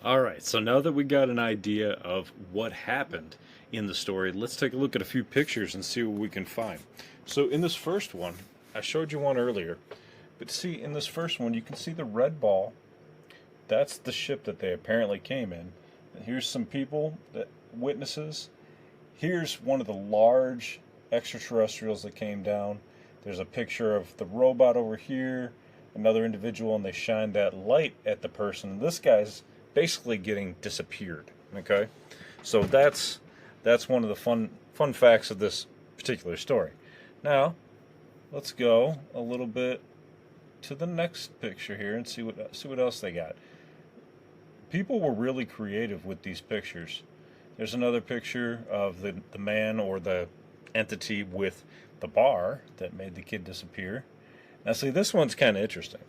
All right, so now that we got an idea of what happened in the story, let's take a look at a few pictures and see what we can find. So, in this first one, I showed you one earlier, but see, in this first one, you can see the red ball. That's the ship that they apparently came in. And here's some people, that witnesses. Here's one of the large extraterrestrials that came down. There's a picture of the robot over here, another individual, and they shine that light at the person. This guy's basically getting disappeared. Okay, so that's one of the fun facts of this particular story. Now, let's go a little bit to the next picture here and see what else they got. People were really creative with these pictures. There's another picture of the man or the entity with the bar that made the kid disappear. Now, see, this one's kind of interesting.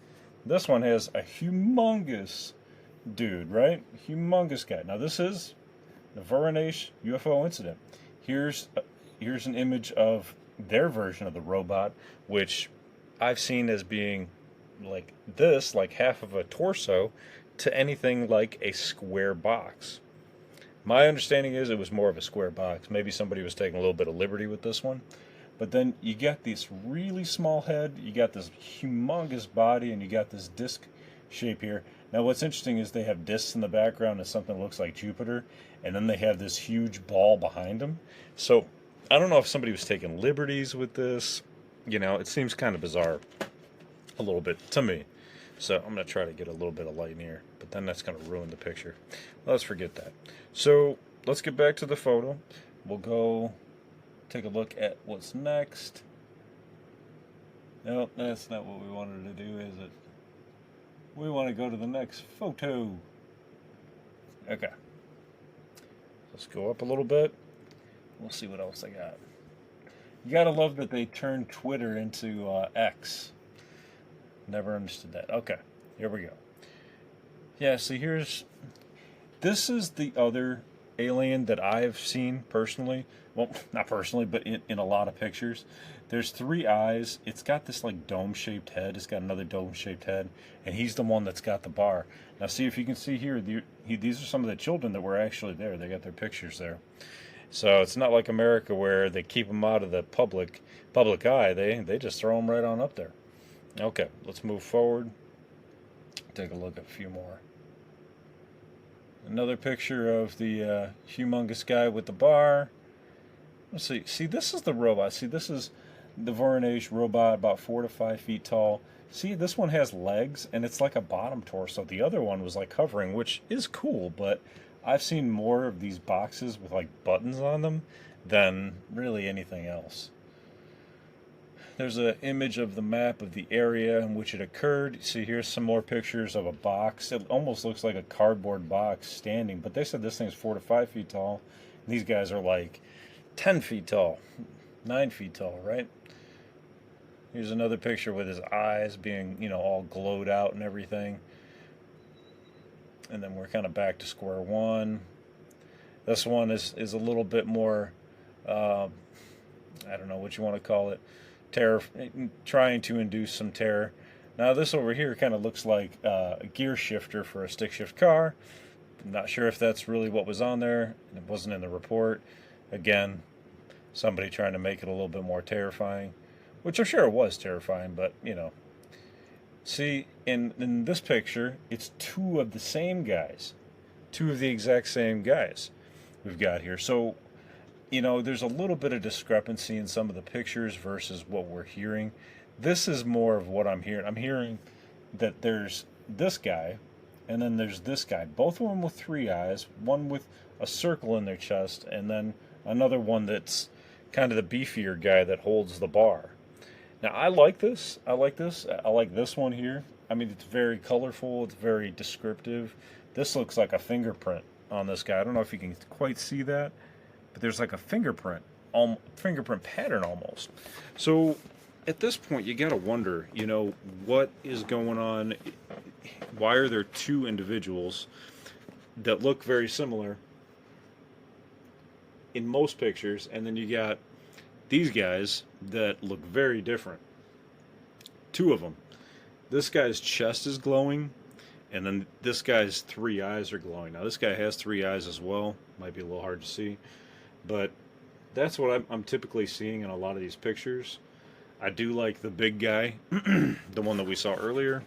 This one has a humongous dude, right? Humongous guy. Now, this is the Vorenezh UFO incident. Here's an image of their version of the robot, which I've seen as being like this, like half of a torso, to anything like a square box. My understanding is it was more of a square box. Maybe somebody was taking a little bit of liberty with this one. But then you got this really small head, you got this humongous body, and you got this disc shape here. Now what's interesting is they have discs in the background and something that looks like Jupiter, and then they have this huge ball behind them. So I don't know if somebody was taking liberties with this. You know, it seems kind of bizarre a little bit to me. So I'm going to try to get a little bit of light in here, but then that's going to ruin the picture. Let's forget that. So let's get back to the photo. We'll go take a look at what's next. No, that's not what we wanted to do, is it? We want to go to the next photo. Okay. Let's go up a little bit. We'll see what else I got. You gotta love that they turned Twitter into X. Never understood that. Okay, here we go. Yeah, see, this is the other alien that I've seen personally. Well, not personally, but in a lot of pictures. There's three eyes. It's got this like dome-shaped head. It's got another dome-shaped head, and he's the one that's got the bar. Now, see if you can see here. These are some of the children that were actually there. They got their pictures there. So it's not like America where they keep them out of the public eye. They just throw them right on up there. Okay, let's move forward. Take a look at a few more. Another picture of the humongous guy with the bar. Let's see. See, this is the robot. See, this is the Vorenezh robot, about 4 to 5 feet tall. See, this one has legs, and it's like a bottom torso. The other one was like hovering, which is cool, but I've seen more of these boxes with like buttons on them than really anything else. There's an image of the map of the area in which it occurred. See, here's some more pictures of a box. It almost looks like a cardboard box standing, but they said this thing's 4 to 5 feet tall. And these guys are like 10 feet tall, 9 feet tall, right? Here's another picture with his eyes being, all glowed out and everything. And then we're kind of back to square one. This one is a little bit more, I don't know what you want to call it, terror, trying to induce some terror. Now this over here kind of looks like a gear shifter for a stick shift car. I'm not sure if that's really what was on there. It wasn't in the report. Again, somebody trying to make it a little bit more terrifying, which I'm sure it was terrifying, but see, in this picture, it's two of the same guys, two of the exact same guys we've got here. So there's a little bit of discrepancy in some of the pictures versus what we're hearing. This is more of what I'm hearing. I'm hearing that there's this guy, and then there's this guy. Both of them with three eyes, one with a circle in their chest, and then another one that's kind of the beefier guy that holds the bar. Now, I like this. I like this one here. I mean, it's very colorful. It's very descriptive. This looks like a fingerprint on this guy. I don't know if you can quite see that, but there's like a fingerprint pattern almost. So at this point, you got to wonder, what is going on? Why are there two individuals that look very similar in most pictures, and then you got these guys that look very different? Two of them. This guy's chest is glowing, and then this guy's three eyes are glowing. Now this guy has three eyes as well. Might be a little hard to see, but that's what I'm typically seeing in a lot of these pictures. I do like the big guy, the one that we saw earlier.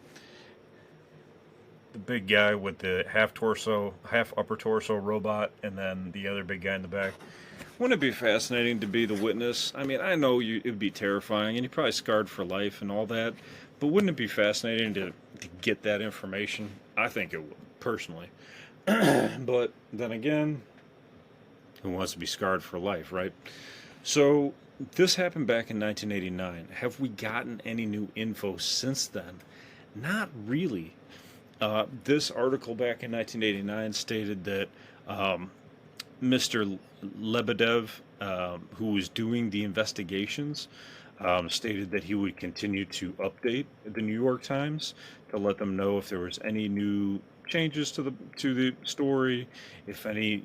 The big guy with the half torso, half upper torso robot, and then the other big guy in the back. Wouldn't it be fascinating to be the witness? I mean, I know it'd be terrifying, and you're probably scarred for life and all that, but wouldn't it be fascinating to get that information? I think it would, personally. But then again, who wants to be scarred for life, right? So this happened back in 1989. Have we gotten any new info since then? Not really. This article back in 1989 stated that Mr. Lebedev, who was doing the investigations, stated that he would continue to update the New York Times to let them know if there was any new changes to the story, if any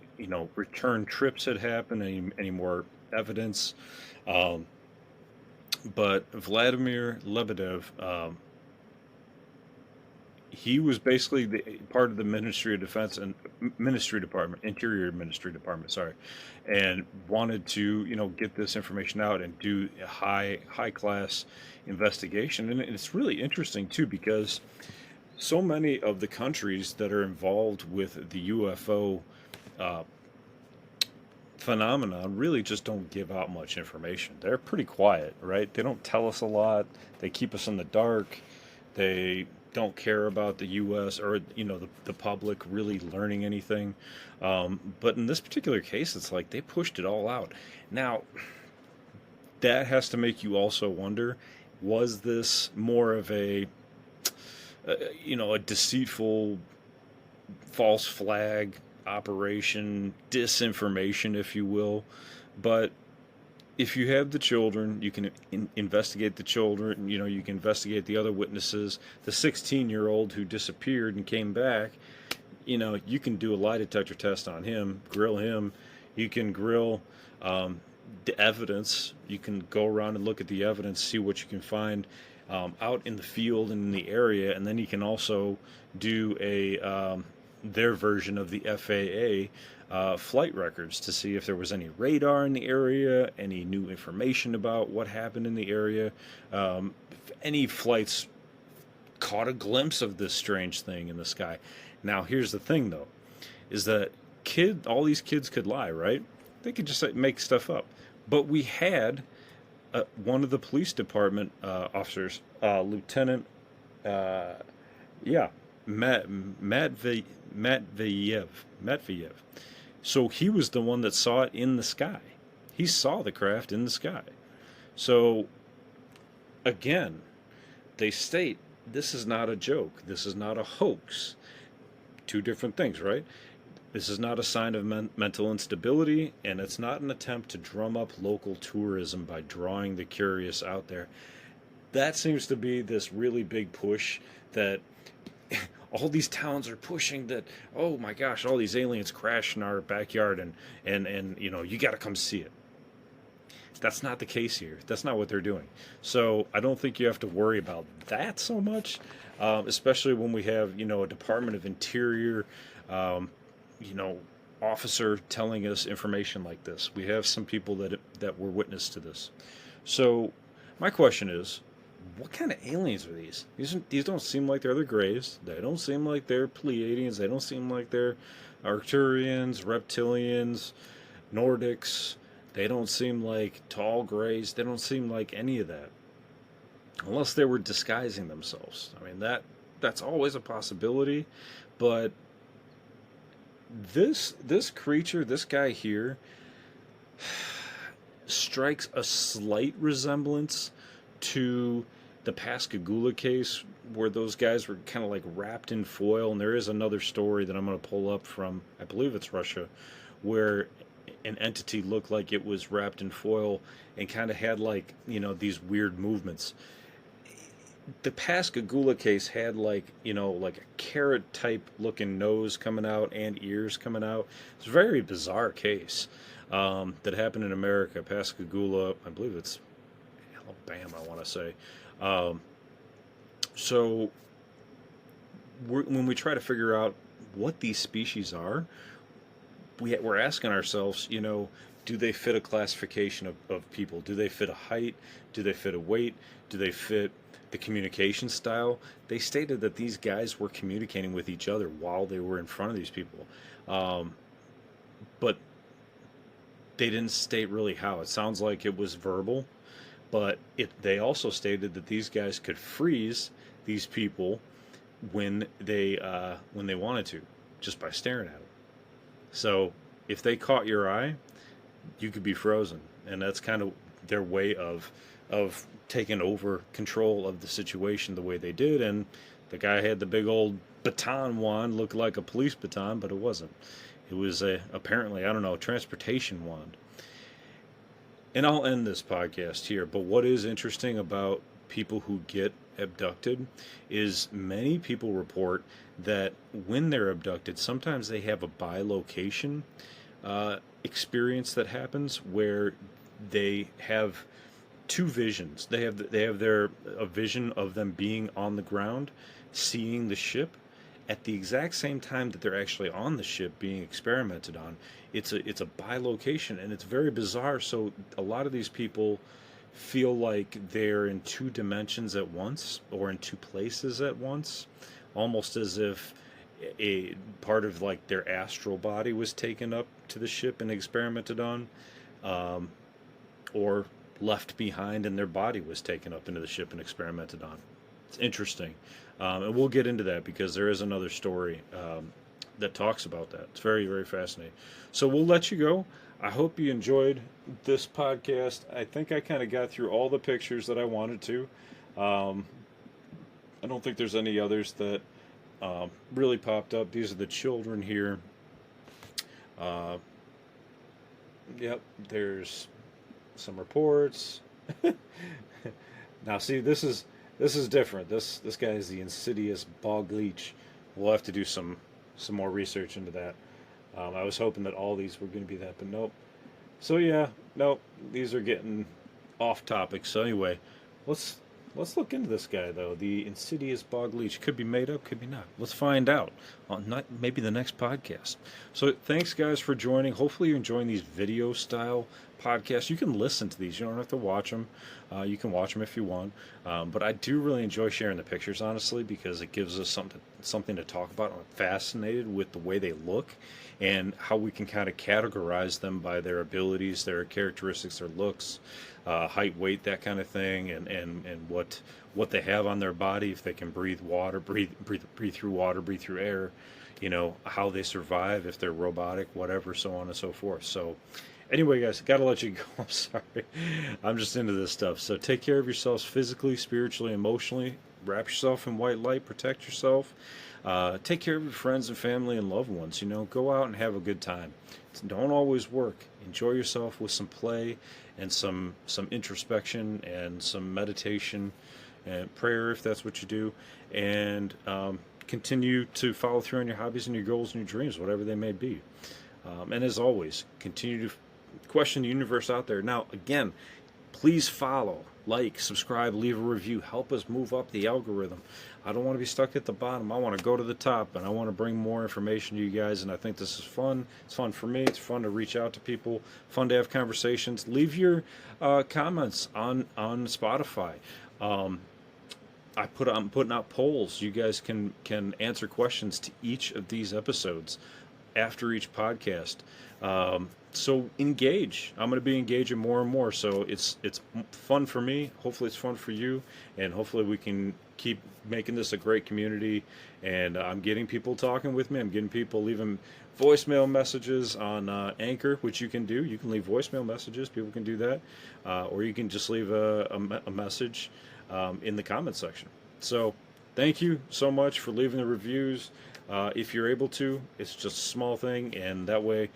return trips had happened, any more evidence. But Vladimir Lebedev, he was basically part of the Ministry of Defense and Interior Ministry Department, sorry, and wanted to get this information out and do a high class investigation. And it's really interesting too, because so many of the countries that are involved with the UFO phenomenon really just don't give out much information. They're pretty quiet, right? They don't tell us a lot. They keep us in the dark. They don't care about the U.S. or the public really learning anything. But in this particular case, it's like they pushed it all out. Now, that has to make you also wonder: was this more of a deceitful, false flag operation, disinformation, if you will? But if you have the children, you can investigate the children. You can investigate the other witnesses. The 16-year-old who disappeared and came back, you can do a lie detector test on him, grill him. You can grill the evidence. You can go around and look at the evidence, see what you can find out in the field and in the area, and then you can also do their version of the FAA flight records to see if there was any radar in the area, any new information about what happened in the area, if any flights caught a glimpse of this strange thing in the sky. Now, here's the thing, though, is that all these kids could lie, right? They could just make stuff up. But we had one of the police department officers, Lieutenant, Matveyev. So he was the one that saw it in the sky. He saw the craft in the sky. So, again, they state this is not a joke. This is not a hoax. Two different things, right? This is not a sign of mental instability, and it's not an attempt to drum up local tourism by drawing the curious out there. That seems to be this really big push that all these towns are pushing, that, oh my gosh, all these aliens crash in our backyard, and you got to come see it. That's not the case here. That's not what they're doing. So I don't think you have to worry about that so much, especially when we have, a Department of Interior, officer telling us information like this. We have some people that were witness to this. So my question is, what kind of aliens are these? These don't seem like they're the Greys. They don't seem like they're Pleiadians. They don't seem like they're Arcturians, Reptilians, Nordics. They don't seem like tall Greys. They don't seem like any of that. Unless they were disguising themselves. I mean, that's always a possibility. But this creature, this guy here, strikes a slight resemblance to the Pascagoula case, where those guys were kind of like wrapped in foil. And there is another story that I'm going to pull up from, I believe it's Russia, where an entity looked like it was wrapped in foil and kind of had like, these weird movements. The Pascagoula case had like a carrot type looking nose coming out and ears coming out. It's a very bizarre case that happened in America. Pascagoula, I believe it's Alabama, I want to say. So when we try to figure out what these species are, we're asking ourselves, do they fit a classification of people? Do they fit a height? Do they fit a weight? Do they fit the communication style? They stated that these guys were communicating with each other while they were in front of these people. But they didn't state really how. It sounds like it was verbal, but they also stated that these guys could freeze these people when they wanted to, just by staring at them. So if they caught your eye, you could be frozen, and that's kind of their way of taking over control of the situation the way they did. And the guy had the big old baton wand, looked like a police baton, but it wasn't. It was apparently, I don't know, a transportation wand. And I'll end this podcast here, but what is interesting about people who get abducted is many people report that when they're abducted, sometimes they have a bilocation experience that happens where they have two visions. They have a vision of them being on the ground, seeing the ship at the exact same time that they're actually on the ship being experimented on. It's a bilocation, and it's very bizarre. So a lot of these people feel like they're in two dimensions at once, or in two places at once, almost as if a part of like their astral body was taken up to the ship and experimented on, or left behind and their body was taken up into the ship and experimented on. It's interesting, and we'll get into that because there is another story that talks about that. It's very, very fascinating. So we'll let you go. I hope you enjoyed this podcast. I think I kind of got through all the pictures that I wanted to. I don't think there's any others that really popped up. These are the children here. Yep, there's some reports. Now, see, this is different. This guy is the insidious bog leech. We'll have to do some more research into that. I was hoping that all these were going to be that, but nope. So yeah, nope. These are getting off topic. So anyway, let's look into this guy though. The insidious bog leech could be made up, could be not. Let's find out on maybe the next podcast. So thanks guys for joining. Hopefully you're enjoying these video style podcasts. You can listen to these. You don't have to watch them. You can watch them if you want. But I do really enjoy sharing the pictures, honestly, because it gives us something to talk about. I'm fascinated with the way they look and how we can kind of categorize them by their abilities, their characteristics, their looks, height, weight, that kind of thing, and what they have on their body, if they can breathe water, breathe through water, breathe through air, how they survive, if they're robotic, whatever, so on and so forth. So anyway, guys, gotta let you go. I'm sorry. I'm just into this stuff. So take care of yourselves physically, spiritually, emotionally. Wrap yourself in white light. Protect yourself. Take care of your friends and family and loved ones. Go out and have a good time. Don't always work. Enjoy yourself with some play and some introspection and some meditation and prayer, if that's what you do. And continue to follow through on your hobbies and your goals and your dreams, whatever they may be. And as always, continue to question the universe out there. Now, again, please follow, like, subscribe, leave a review. Help us move up the algorithm. I don't want to be stuck at the bottom. I want to go to the top, and I want to bring more information to you guys, and I think this is fun. It's fun for me. It's fun to reach out to people, fun to have conversations. Leave your comments on Spotify. I'm putting out polls. You guys can answer questions to each of these episodes after each podcast. So engage. I'm going to be engaging more and more. So it's fun for me. Hopefully it's fun for you, and hopefully we can keep making this a great community. And I'm getting people talking with me. I'm getting people leaving voicemail messages on Anchor, which you can do. You can leave voicemail messages. People can do that, or you can just leave a message in the comment section. So thank you so much for leaving the reviews. If you're able to, it's just a small thing, and that way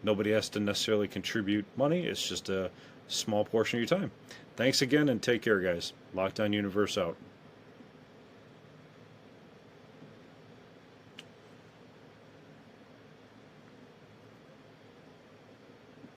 nobody has to necessarily contribute money. It's just a small portion of your time. Thanks again, and take care, guys. Lockdown Universe out.